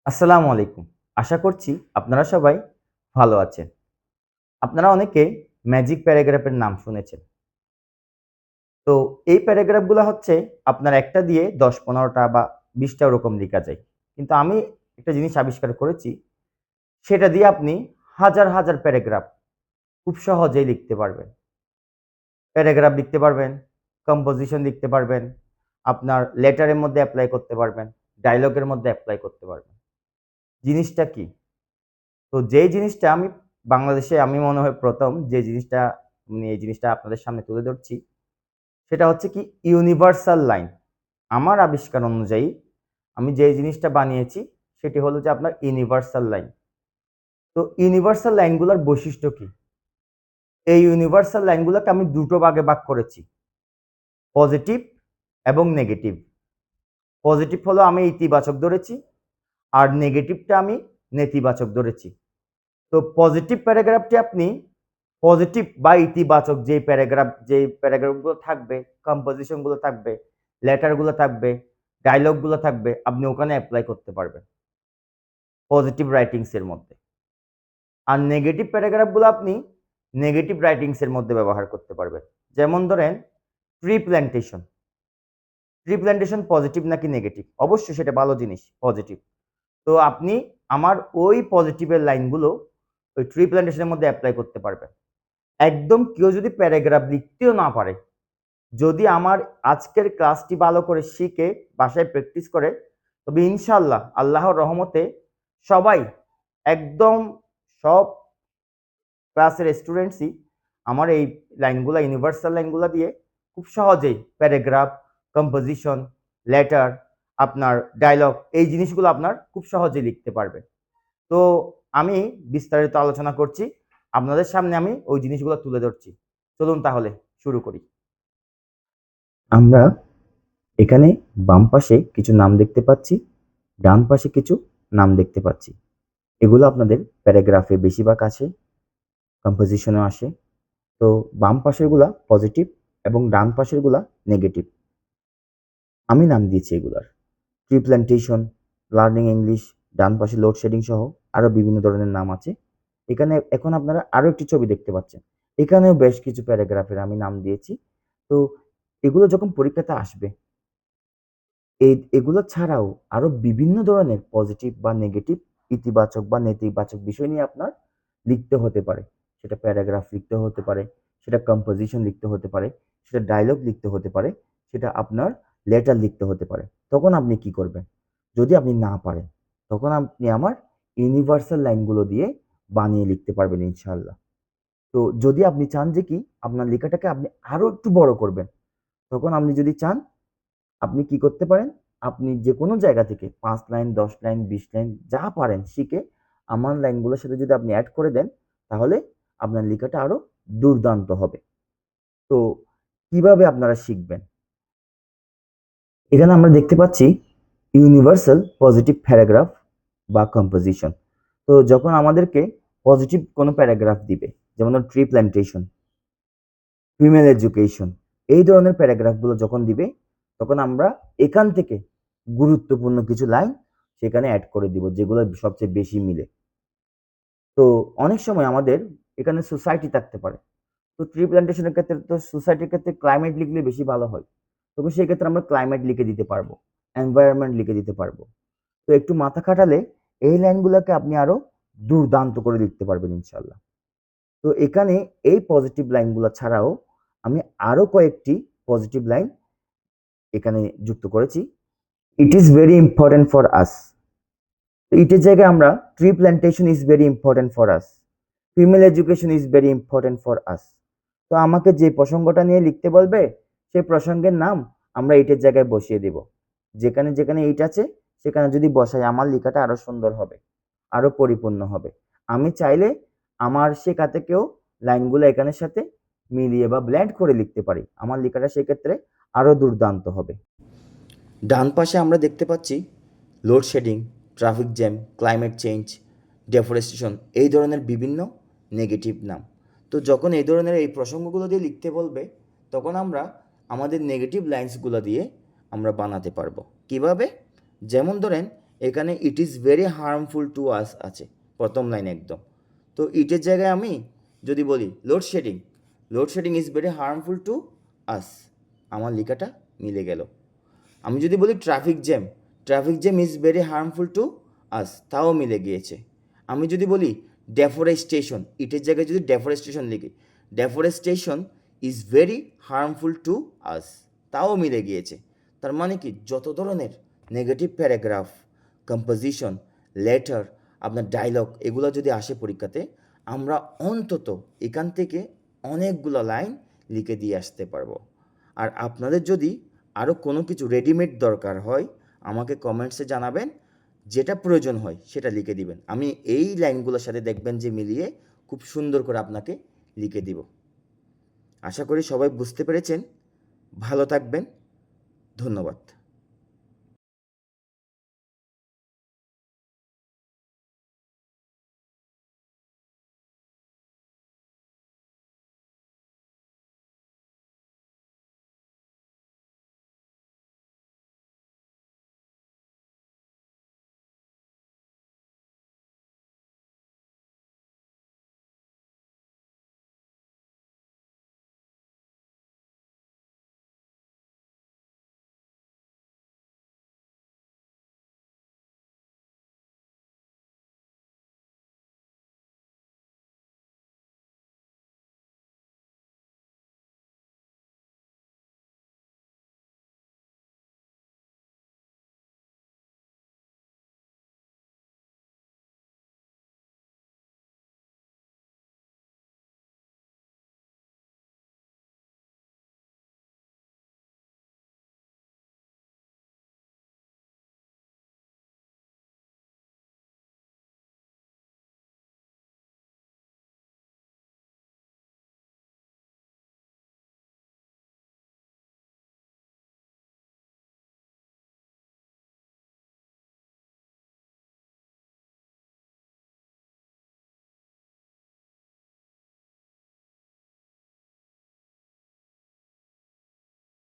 আসসালামু আলাইকুম। আশা করছি আপনারা সবাই ভালো আছেন। আপনারা অনেকে ম্যাজিক প্যারাগ্রাফের নাম শুনেছেন। তো এই প্যারাগ্রাফগুলা হচ্ছে আপনার একটা দিয়ে ১০-১৫ টা বা ২০ টা ওরকম লিখা যায়। কিন্তু আমি একটা জিনিস আবিষ্কার করেছি, সেটা দিয়ে আপনি হাজার, হাজার প্যারাগ্রাফ খুব সহজেই লিখতে পারবেন। প্যারাগ্রাফ লিখতে পারবেন, কম্পোজিশন লিখতে পারবেন, আপনার লেটারের মধ্যে এপ্লাই করতে পারবেন, ডায়ালগের মধ্যে এপ্লাই করতে পারবেন। জিনিসটা কি? তো যেই জিনিসটা আমি বাংলাদেশে আমি মনে হয় ১ম যে জিনিসটা এই জিনিসটা আপনাদের সামনে তুলে ধরছি, সেটা হচ্ছে কি ইউনিভার্সাল লাইন। আমার আবিষ্কার অনুযায়ী আমি যে জিনিসটা বানিয়েছি সেটি হলো যে আপনার ইউনিভার্সাল লাইন। তো ইউনিভার্সাল লাইনগুলোর বৈশিষ্ট্য কি? এই ইউনিভার্সাল লাইনগুলোকে আমি দুটো ভাগে ভাগ করেছি। পজিটিভ এবং নেগেটিভ। পজিটিভ হলো আমি ইতিবাচক ধরেছি, আর নেগেটিভটা আমি নেতিবাচক ধরেছি। তো পজিটিভ প্যারাগ্রাফটি আপনি পজিটিভ বা ইতিবাচক যেই প্যারাগ্রাফগুলো থাকবে, কম্পোজিশন গুলো থাকবে, লেটার গুলো থাকবে, ডায়লগ গুলো থাকবে, আপনি ওখানে এপ্লাই করতে পারবেন পজিটিভ রাইটিংস এর মধ্যে। আর নেগেটিভ প্যারাগ্রাফ গুলো আপনি নেগেটিভ রাইটিংস এর মধ্যে ব্যবহার করতে পারবেন। যেমন ধরেন tree plantation. Tree plantation positive নাকি নেগেটিভ? অবশ্যই সেটা ভালো জিনিস, পজিটিভ। তো আপনি আমার ওই পজিটিভের লাইনগুলো ওই ট্রি প্ল্যান্টেশনের মধ্যে এপ্লাই করতে পারবেন। একদম কেউ যদি প্যারাগ্রাফ লিখতেও না পারে, যদি আমার আজকের ক্লাসটি ভালো করে শিখে বাসায় প্র্যাকটিস করে, তবে ইনশাআল্লাহ আল্লাহর রহমতে সবাই একদম সব ক্লাসের স্টুডেন্টসই আমার এই লাইনগুলা ইউনিভার্সাল লাইনগুলা দিয়ে খুব সহজেই প্যারাগ্রাফ, কম্পোজিশন, লেটার, আপনার ডায়লগ এই জিনিসগুলো আপনার খুব সহজেই লিখতে পারবে। তো আমি বিস্তারিত আলোচনা করছি। আপনাদের সামনে আমি ওই জিনিসগুলো তুলে ধরছি। চলুন তাহলে শুরু করি। আমরা এখানে বাম পাশে কিছু নাম দেখতে পাচ্ছি, ডান পাশে কিছু নাম দেখতে পাচ্ছি। এগুলো আপনাদের প্যারাগ্রাফে বেশিরভাগ আসে, কম্পোজিশনেও আসে। তো বাম পাশেরগুলা পজিটিভ এবং ডান পাশেরগুলা নেগেটিভ। আমি নাম দিয়েছি এগুলার। ট্রি প্ল্যান্টেশন, লার্নিং ইংলিশ, ডান পাশে লোডশেডিং সহ আরো বিভিন্ন ধরনের নাম আছে। এখানে এখন আপনারা আরো একটি ছবি দেখতে পাচ্ছেন। এখানেও বেশ কিছু প্যারাগ্রাফের আমি নাম দিয়েছি। তো এগুলো যখন পরীক্ষাতে আসবে, এগুলো ছাড়াও আরো বিভিন্ন ধরনের পজিটিভ বা নেগেটিভ, ইতিবাচক বা নেতিবাচক বিষয় নিয়ে আপনার লিখতে হতে পারে। সেটা প্যারাগ্রাফ লিখতে হতে পারে, সেটা কম্পোজিশন লিখতে হতে পারে, সেটা ডায়লগ লিখতে হতে পারে, সেটা আপনার লেটার লিখতে হতে পারে। তখন আপনি কি করবেন? যদি আপনি না পারেন, তখন আপনি আমার ইউনিভার্সাল লাইনগুলো দিয়ে বানিয়ে লিখতে পারবেন ইনশাআল্লাহ। তো যদি আপনি চান যে কি আপনার লেখাটাকে আপনি আরো একটু বড় করবেন, তখন আপনি যদি চান আপনি কি করতে পারেন? আপনি যেকোনো জায়গা থেকে ৫ লাইন, ১০ লাইন, ২০ লাইন যা পারেন শিখে আমার লাইনগুলোর সাথে যদি আপনি এড করে দেন, তাহলে আপনার লেখাটা আরো দুর্দান্ত হবে। তো কিভাবে আপনারা শিখবেন? এখানে আমরা দেখতে পাচ্ছি ইউনিভার্সাল পজিটিভ প্যারাগ্রাফ বা কম্পোজিশন। তো যখন আমাদেরকে পজিটিভ কোনো প্যারাগ্রাফ দিবে, যেমন ট্রি প্ল্যান্টেশন, ফিমেল এডুকেশন, এই ধরনের প্যারাগ্রাফগুলো যখন দিবে, তখন আমরা এখান থেকে গুরুত্বপূর্ণ কিছু লাইন সেখানে অ্যাড করে দিব, যেগুলো সবচেয়ে বেশি মিলে। তো অনেক সময় আমাদের এখানে সোসাইটি থাকতে পারে। তো ট্রি প্ল্যান্টেশনের ক্ষেত্রে তো সোসাইটির ক্ষেত্রে ক্লাইমেট লিখলে বেশি ভালো হয়। তবে সেক্ষেত্রে আমরা ক্লাইমেট লিখে দিতে পারবো, এনভায়রনমেন্ট লিখে দিতে পারবো। তো একটু মাথা খাটালে এই লাইনগুলোকে আপনি আরো দুর্দান্ত করে লিখতে পারবেন ইনশাল্লাহ। তো এখানে এই পজিটিভ লাইনগুলো ছাড়াও আমি আরো কয়েকটি পজিটিভ লাইন এখানে যুক্ত করেছি। It is very important for us. ইটের জায়গায় আমরা tree plantation is very important for us, female education is very important for us. তো আমাকে যে প্রসঙ্গটা নিয়ে লিখতে বলবে সেই প্রসঙ্গের নাম আমরা ইটের জায়গায় বসিয়ে দেব। যেখানে যেখানে ইট আছে সেখানে যদি বসাই আমার লেখাটা আরো সুন্দর হবে, আরো পরিপূর্ণ হবে। আমি চাইলে আমার শেখা থেকেও লাইনগুলো এখানের সাথে মিলিয়ে বা ব্লেন্ড করে লিখতে পারি, আমার লেখাটা সেক্ষেত্রে আরো দুর্দান্ত হবে। ডান পাশে আমরা দেখতে পাচ্ছি load shedding, traffic jam, climate change, deforestation এই ধরনের বিভিন্ন নেগেটিভ নাম। তো যখন এই ধরনের এই প্রসঙ্গগুলো দিয়ে লিখতে বলবে, তখন আমরা আমাদের নেগেটিভ লাইন্সগুলো দিয়ে আমরা বানাতে পারবো। কিভাবে? যেমন ধরেন এখানে it is very harmful to us আছে প্রথম লাইন একদম। তো ইটের জায়গায় আমি যদি বলি load shedding is very harmful to us, আমার লেখাটা মিলে গেল। আমি যদি বলি traffic jam is very harmful to us, তাও মিলে গিয়েছে। আমি যদি বলি ডেফরেস্টেশন, ইটের জায়গায় যদি ডেফরেস্টেশন লিখি, deforestation is very harmful to us, তাও মিলে গিয়েছে। তার মানে কি, যত ধরনের নেগেটিভ প্যারাগ্রাফ, কম্পোজিশন, লেটার, আপনার ডায়লগ, এগুলো যদি আসে পরীক্ষাতে, আমরা অন্তত এখান থেকে অনেকগুলো লাইন লিখে দিয়ে আসতে পারবো। আর আপনাদের যদি আরও কোনো কিছু রেডিমেড দরকার হয়, আমাকে কমেন্টসে জানাবেন, যেটা প্রয়োজন হয় সেটা লিখে দিবেন। আমি এই লাইনগুলোর সাথে দেখবেন যে মিলিয়ে খুব সুন্দর করে আপনাকে লিখে দিব। আশা করি সবাই বুঝতে পেরেছেন। ভালো থাকবেন। ধন্যবাদ।